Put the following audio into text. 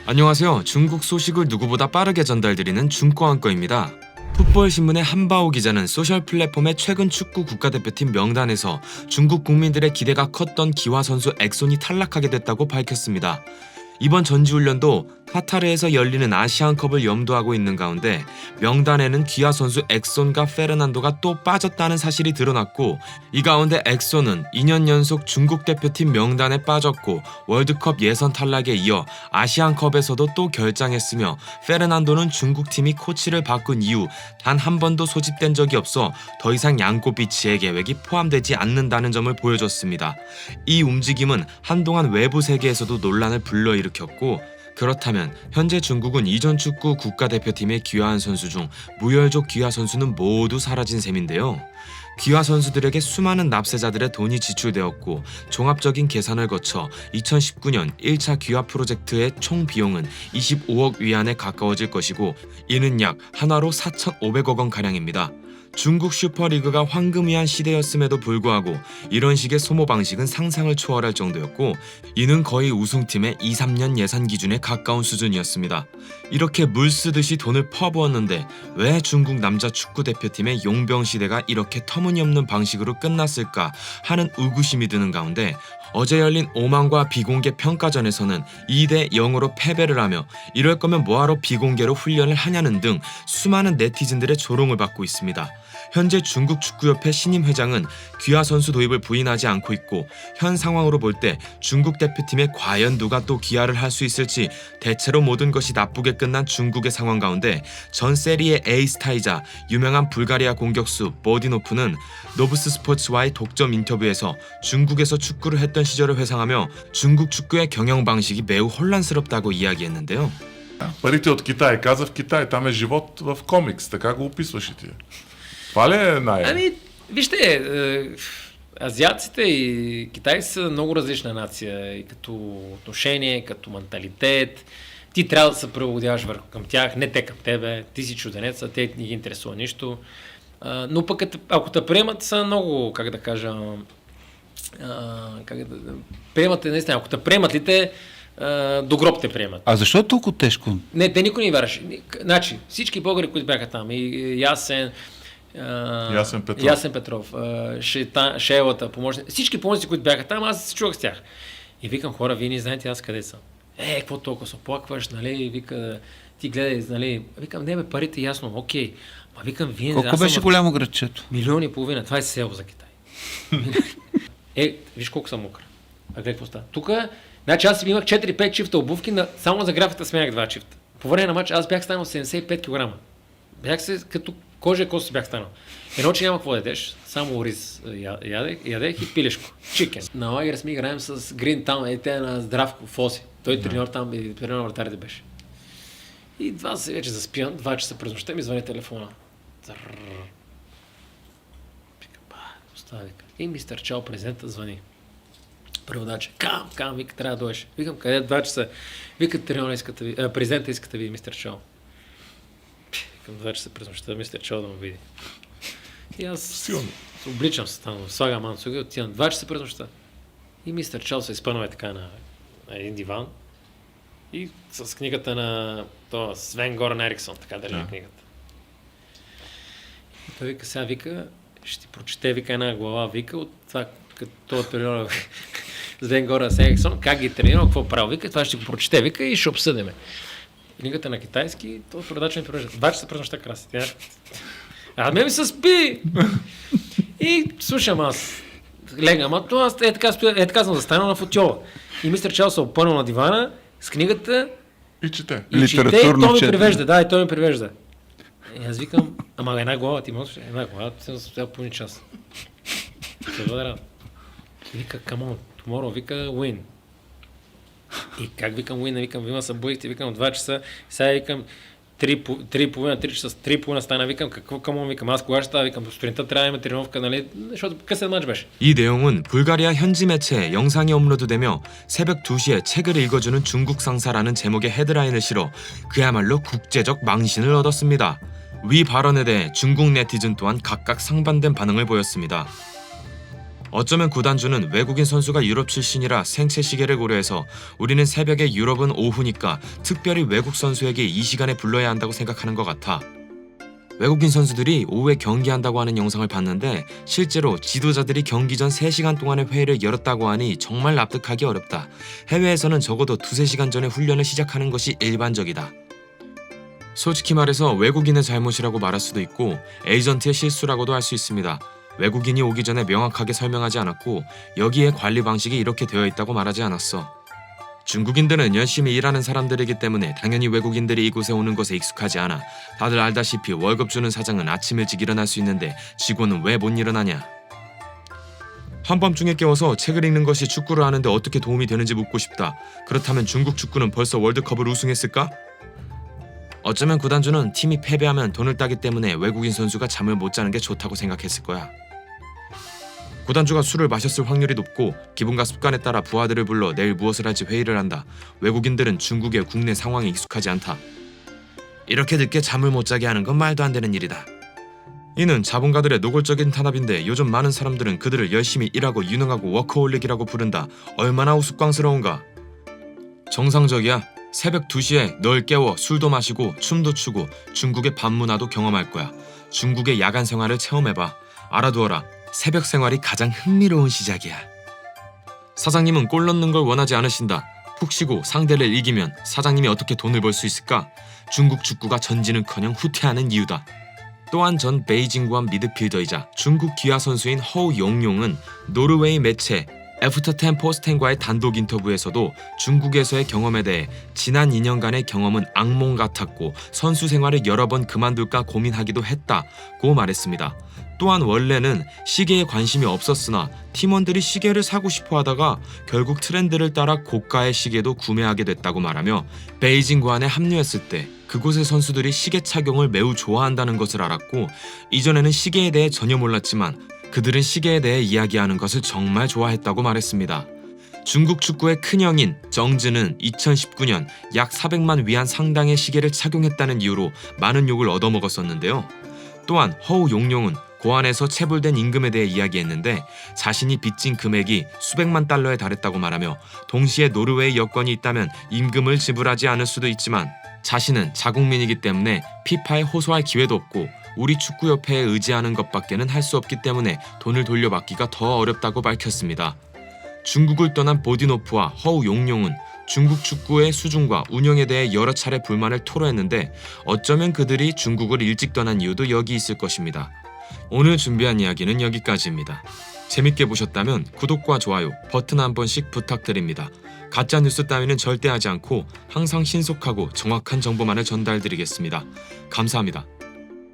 안녕하세요. 중국 소식을 누구보다 빠르게 전달드리는 중꺼안꺼입니다. 풋볼신문의 한바오 기자는 소셜 플랫폼의 최근 축구 국가대표팀 명단에서 중국 국민들의 기대가 컸던 기화 선수 엑손이 탈락하게 됐다고 밝혔습니다. 이번 전지훈련도 카타르에서 열리는 아시안컵을 염두하고 있는 가운데 명단에는 기아 선수 엑손과 페르난도가 또 빠졌다는 사실이 드러났고, 이 가운데 엑손은 2년 연속 중국 대표팀 명단에 빠졌고 월드컵 예선 탈락에 이어 아시안컵에서도 또 결장했으며, 페르난도는 중국팀이 코치를 바꾼 이후 단 한 번도 소집된 적이 없어 더 이상 양꼬비치의 계획이 포함되지 않는다는 점을 보여줬습니다. 이 움직임은 한동안 외부 세계에서도 논란을 불러일으켰고, 그렇다면 현재 중국은 이전 축구 국가대표팀에 귀화한 선수 중 무혈족 귀화 선수는 모두 사라진 셈인데요. 귀화 선수들에게 수많은 납세자들의 돈이 지출되었고, 종합적인 계산을 거쳐 2019년 1차 귀화 프로젝트의 총 비용은 25억 위안에 가까워질 것이고, 이는 약 한화로 4,500억 원가량입니다. 중국 슈퍼리그가 황금이한 시대였음에도 불구하고 이런 식의 소모 방식은 상상을 초월할 정도였고, 이는 거의 우승팀의 2-3년 예산 기준에 가까운 수준이었습니다. 이렇게 물쓰듯이 돈을 퍼부었는데 왜 중국 남자 축구대표팀의 용병 시대가 이렇게 터무니없는 방식으로 끝났을까 하는 의구심이 드는 가운데, 어제 열린 오만과 비공개 평가전에서는 2-0으로 패배를 하며 이럴 거면 뭐하러 비공개로 훈련을 하냐는 등 수많은 네티즌들의 조롱을 받고 있습니다. 현재 중국 축구협회 신임 회장은 귀화 선수 도입을 부인하지 않고 있고, 현 상황으로 볼 때 중국 대표팀에 과연 누가 또 귀화를 할 수 있을지 대체로 모든 것이 나쁘게 끝난 중국의 상황 가운데, 전 세리의 에이스타이자 유명한 불가리아 공격수 보디노프는 노브스 스포츠와의 독점 인터뷰에서 중국에서 축구를 했던 시절을 회상하며 중국 축구의 경영 방식이 매우 혼란스럽다고 이야기했는데요. Парите от Китай. Каза в Китай, там е живот в комикс, така го описваш и ти. Това ли е най... Вижте, азиатците и китайци са много различна нация и като отношение, като менталитет. Ти трябва да се преводяваш върху към тях, не те към тебе. Ти си чужденец, а те не ги интересува нищо. Но пък ако те приемат, са много, как да кажа, приемат те наистина. Ако те приемат ли те, до гроб те приемат. А защо е толкова тежко? Не, те никой не вярваше. Значи, всички българи, които бяха там, и Ясен Петров, Шелата, помощник, всички помощници, които бяха там, аз се чувах с тях. И викам, хора, вие не знаете аз къде съм. Какво толкова се оплакваш, нали? И вика, ти гледай, нали? Викам, не бе, парите ясно, окей. Ма викам, вие... Колко беше голямо градчето? 1,5 милиона, това е село за Китай. Виж колко съм мокър. А гледай какво става. Тук, значи аз имах 4-5 чифта обувки, само за графата сменях 2 чифта. По време на матч аз бях станал 75 кг. Бях се като кожа кост бях станал. Едно, че няма какво да ядеш, само ориз ядех и пилешко. Чикен. На лагер сме играем с Гринтаун, те на Здравко, Фоси. Той треньор там и треньор на вратарите беше. И два се вече заспивам, 2 часа през нощта ми звъни телефона. И мистер Чао, президента, звъни. Преводача. Кам, вика, трябва да дойдеш. Викам, къде 2 часа? Вика, президента иска да види мистер Чао. Към 2 часа през нощта, мистер Чао да му види. И аз обличам се там, слагам мансуга и отивам 2 часа през нощта. И мистер Чао се изпънва така на един диван и с книгата на Свен Горан Ериксон, така държи книгата. И той вика, сега вика, ще ти прочете, вика, една глава, вика, от това, като тренирал Свен Горан Ериксон, как ги тренирал, какво правил, вика, това ще го прочете, вика, и ще обсъдиме. Книгата на китайски, този продавач ми превежда. 2 часа през нощта краси. А ме ми се спи! И слушам аз. Легам, а то аз така съм застанал на футьола. И мистер Чао се опънал на дивана с книгата и чете. И той ми превежда. И той ми превежда. И аз викам, ама една глава, ти можеш? Една глава, ти съм стоял половин час. И вика, come on, tomorrow, вика, win. И как викам Уина, викам, вима събудихте, викам 2 часа, сега викам 3 часа, 3,5 стана, викам, какво камон, викам, аз кога ще става, викам, сутринта трябва да има тренировка, нали, защото късен матч беше. 이 내용은 불가리아 현지 매체에 영상이 업로드되며 새벽 2시에 책을 읽어주는 중국 상사라는 제목의 헤드라인을 실어 그야말로 국제적 망신을 얻었습니다. 위 발언에 대해 중국 네티즌 또한 각각 상반된 반응을 보였습니다. 어쩌면 구단주는 외국인 선수가 유럽 출신이라 생체 시계를 고려해서 우리는 새벽에 유럽은 오후니까 특별히 외국 선수에게 이 시간에 불러야 한다고 생각하는 것 같아. 외국인 선수들이 오후에 경기한다고 하는 영상을 봤는데 실제로 지도자들이 경기 전 3시간 동안의 회의를 열었다고 하니 정말 납득하기 어렵다. 해외에서는 적어도 2-3시간 전에 훈련을 시작하는 것이 일반적이다. 솔직히 말해서 외국인의 잘못이라고 말할 수도 있고 에이전트의 실수라고도 할 수 있습니다. 외국인이 오기 전에 명확하게 설명하지 않았고 여기에 관리 방식이 이렇게 되어 있다고 말하지 않았어. 중국인들은 열심히 일하는 사람들이기 때문에 당연히 외국인들이 이곳에 오는 것에 익숙하지 않아. 다들 알다시피 월급 주는 사장은 아침 일찍 일어날 수 있는데 직원은 왜 못 일어나냐. 한밤중에 깨워서 책을 읽는 것이 축구를 하는데 어떻게 도움이 되는지 묻고 싶다. 그렇다면 중국 축구는 벌써 월드컵을 우승했을까? 어쩌면 구단주는 팀이 패배하면 돈을 따기 때문에 외국인 선수가 잠을 못 자는 게 좋다고 생각했을 거야. 구단주가 술을 마셨을 확률이 높고 기분과 습관에 따라 부하들을 불러 내일 무엇을 할지 회의를 한다. 외국인들은 중국의 국내 상황에 익숙하지 않다. 이렇게 늦게 잠을 못 자게 하는 건 말도 안 되는 일이다. 이는 자본가들의 노골적인 탄압인데 요즘 많은 사람들은 그들을 열심히 일하고 유능하고 워커홀릭이라고 부른다. 얼마나 우스꽝스러운가. 정상적이야. 새벽 2시에 널 깨워 술도 마시고 춤도 추고 중국의 밤 문화도 경험할 거야. 중국의 야간 생활을 체험해봐. 알아두어라. 새벽 생활이 가장 흥미로운 시작이야. 사장님은 골 넣는 걸 원하지 않으신다. 푹 쉬고 상대를 이기면 사장님이 어떻게 돈을 벌 수 있을까? 중국 축구가 전진은커녕 후퇴하는 이유다. 또한 전 베이징구한 미드필더이자 중국 기아 선수인 허우용용은 노르웨이 매체 애프터텐 포스텐과의 단독 인터뷰에서도 중국에서의 경험에 대해 지난 2년간의 경험은 악몽 같았고 선수 생활을 여러 번 그만둘까 고민하기도 했다고 말했습니다. 또한 원래는 시계에 관심이 없었으나 팀원들이 시계를 사고 싶어 하다가 결국 트렌드를 따라 고가의 시계도 구매하게 됐다고 말하며 베이징 구안에 합류했을 때 그곳의 선수들이 시계 착용을 매우 좋아한다는 것을 알았고 이전에는 시계에 대해 전혀 몰랐지만 그들은 시계에 대해 이야기하는 것을 정말 좋아했다고 말했습니다. 중국 축구의 큰형인 정즈는 2019년 약 400만 위안 상당의 시계를 착용했다는 이유로 많은 욕을 얻어먹었었는데요. 또한 허우용용은 고안에서 체불된 임금에 대해 이야기했는데 자신이 빚진 금액이 수백만 달러에 달했다고 말하며 동시에 노르웨이 여권이 있다면 임금을 지불하지 않을 수도 있지만 자신은 자국민이기 때문에 피파에 호소할 기회도 없고 우리 축구협회에 의지하는 것밖에는 할 수 없기 때문에 돈을 돌려받기가 더 어렵다고 밝혔습니다. 중국을 떠난 보디노프와 허우용용은 중국 축구의 수준과 운영에 대해 여러 차례 불만을 토로했는데 어쩌면 그들이 중국을 일찍 떠난 이유도 여기 있을 것입니다. 오늘 준비한 이야기는 여기까지입니다. 재밌게 보셨다면 구독과 좋아요 버튼 한 번씩 부탁드립니다. 가짜 뉴스 따위는 절대 하지 않고 항상 신속하고 정확한 정보만을 전달드리겠습니다. 감사합니다.